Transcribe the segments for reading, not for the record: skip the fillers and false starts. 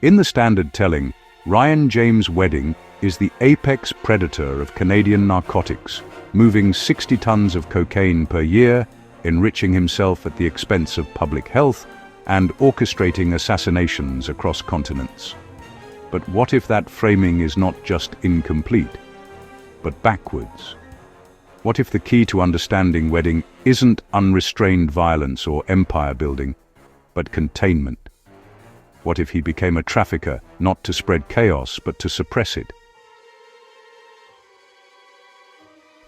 In the standard telling, Ryan James Wedding is the apex predator of Canadian narcotics, moving 60 tons of cocaine per year, enriching himself at the expense of public health, and orchestrating assassinations across continents. But what if that framing is not just incomplete, but backwards? What if the key to understanding Wedding isn't unrestrained violence or empire building, but containment? What if he became a trafficker, not to spread chaos, but to suppress it?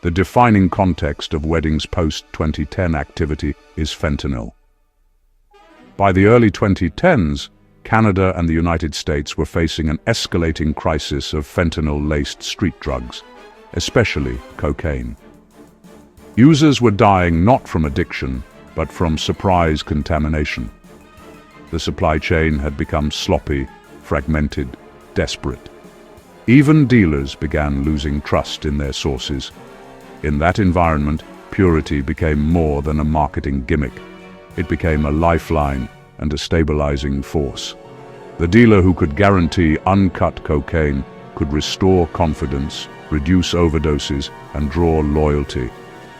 The defining context of Wedding's post-2010 activity is fentanyl. By the early 2010s, Canada and the United States were facing an escalating crisis of fentanyl-laced street drugs, especially cocaine. Users were dying not from addiction, but from surprise contamination. The supply chain had become sloppy, fragmented, desperate. Even dealers began losing trust in their sources. In that environment, purity became more than a marketing gimmick. It became a lifeline and a stabilizing force. The dealer who could guarantee uncut cocaine could restore confidence, reduce overdoses, and draw loyalty.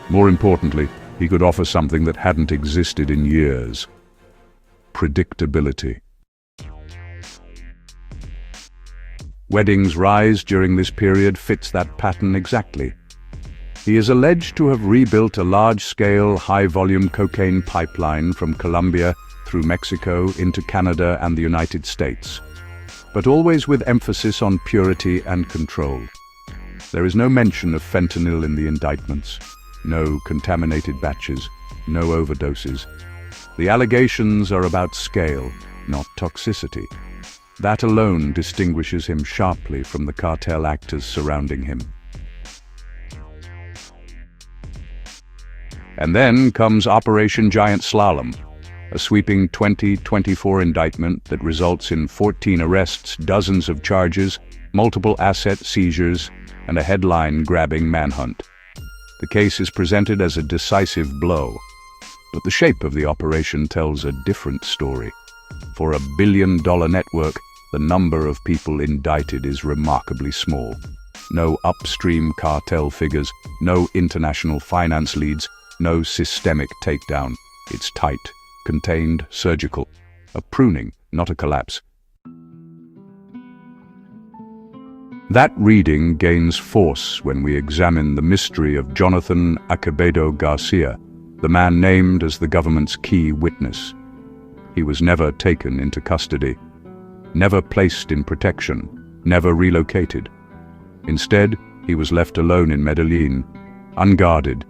More importantly, he could offer something that hadn't existed in years: predictability. Wedding's rise during this period fits that pattern exactly. He is alleged to have rebuilt a large-scale, high-volume cocaine pipeline from Colombia through Mexico into Canada and the United States, but always with emphasis on purity and control. There is no mention of fentanyl in the indictments, no contaminated batches, no overdoses. The allegations are about scale, not toxicity. That alone distinguishes him sharply from the cartel actors surrounding him. And then comes Operation Giant Slalom, a sweeping 2024 indictment that results in 14 arrests, dozens of charges, multiple asset seizures, and a headline-grabbing manhunt. The case is presented as a decisive blow, but the shape of the operation tells a different story. For a billion-dollar network, the number of people indicted is remarkably small. No upstream cartel figures, no international finance leads, no systemic takedown. It's tight, contained, surgical. A pruning, not a collapse. That reading gains force when we examine the mystery of Jonathan Acevedo Garcia, the man named as the government's key witness. He was never taken into custody, never placed in protection, never relocated. Instead, he was left alone in Medellin, unguarded,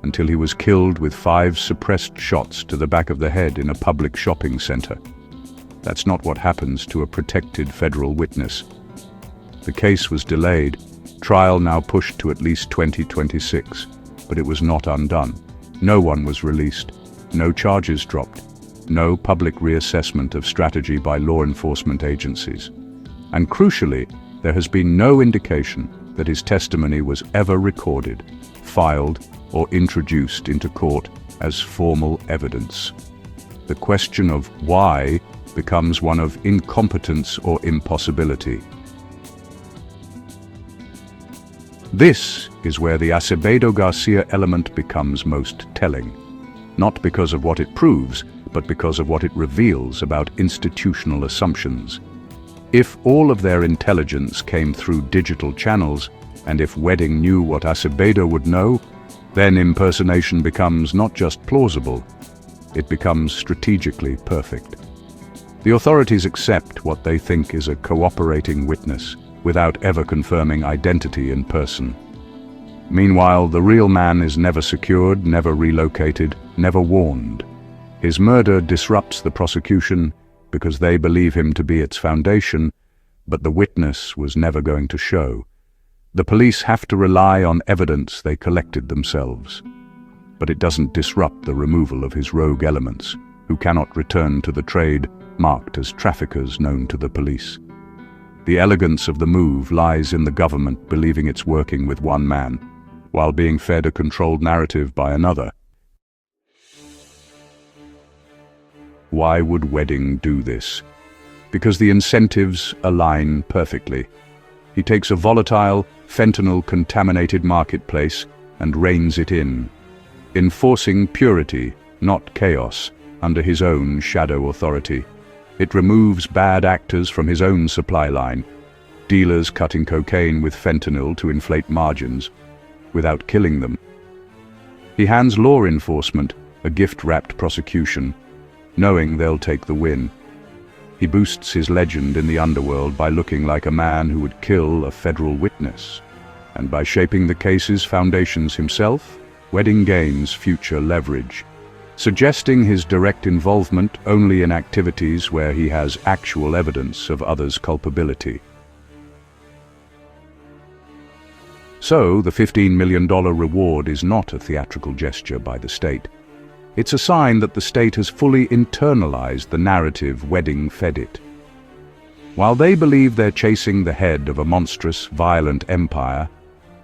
until he was killed with 5 suppressed shots to the back of the head in a public shopping center. That's not what happens to a protected federal witness. The case was delayed, trial now pushed to at least 2026, but it was not undone. No one was released, no charges dropped, no public reassessment of strategy by law enforcement agencies. And crucially, there has been no indication that his testimony was ever recorded, filed, or introduced into court as formal evidence. The question of why becomes one of incompetence or impossibility. This is where the Acevedo Garcia element becomes most telling, not because of what it proves, but because of what it reveals about institutional assumptions. If all of their intelligence came through digital channels, and if Wedding knew what Acevedo would know, then impersonation becomes not just plausible, it becomes strategically perfect. The authorities accept what they think is a cooperating witness, without ever confirming identity in person. Meanwhile, the real man is never secured, never relocated, never warned. His murder disrupts the prosecution because they believe him to be its foundation, but the witness was never going to show. The police have to rely on evidence they collected themselves. But it doesn't disrupt the removal of his rogue elements, who cannot return to the trade marked as traffickers known to the police. The elegance of the move lies in the government believing it's working with one man, while being fed a controlled narrative by another. Why would Wedding do this? Because the incentives align perfectly. He takes a volatile, fentanyl-contaminated marketplace and reins it in, enforcing purity, not chaos, under his own shadow authority. It removes bad actors from his own supply line, dealers cutting cocaine with fentanyl to inflate margins, without killing them. He hands law enforcement a gift-wrapped prosecution, knowing they'll take the win. He boosts his legend in the underworld by looking like a man who would kill a federal witness, and by shaping the case's foundations himself, Wedding gains future leverage, suggesting his direct involvement only in activities where he has actual evidence of others' culpability. So, the $15 million reward is not a theatrical gesture by the state. It's a sign that the state has fully internalized the narrative Wedding fed it. While they believe they're chasing the head of a monstrous, violent empire,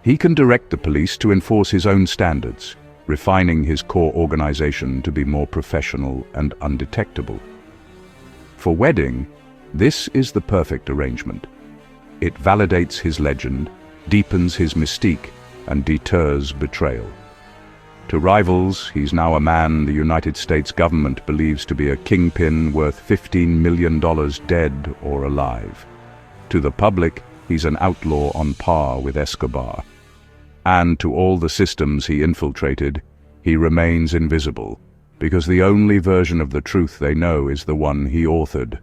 he can direct the police to enforce his own standards, refining his core organization to be more professional and undetectable. For Wedding, this is the perfect arrangement. It validates his legend, deepens his mystique, and deters betrayal. To rivals, he's now a man the United States government believes to be a kingpin worth $15 million dead or alive. To the public, he's an outlaw on par with Escobar. And to all the systems he infiltrated, he remains invisible, because the only version of the truth they know is the one he authored.